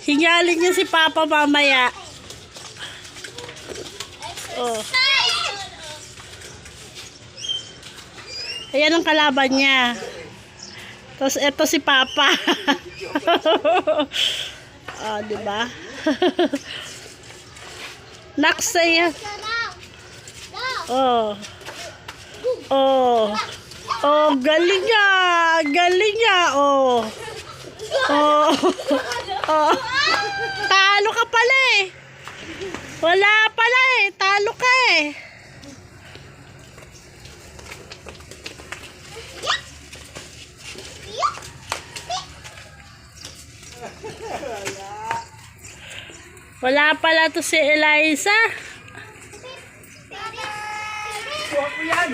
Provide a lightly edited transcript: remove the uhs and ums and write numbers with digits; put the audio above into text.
Hingalin niya si Papa mamaya. Oh. Ayan ang kalaban niya. Tapos eto si Papa. Oh, di ba? Naksay. Oh. Oh. Oh, galing niya. Galing niya. Oh. Oh. Oh. Talo ka pala eh. Wala pala eh. Talo ka eh. Wala pala to si Eliza. Huwag mo yan!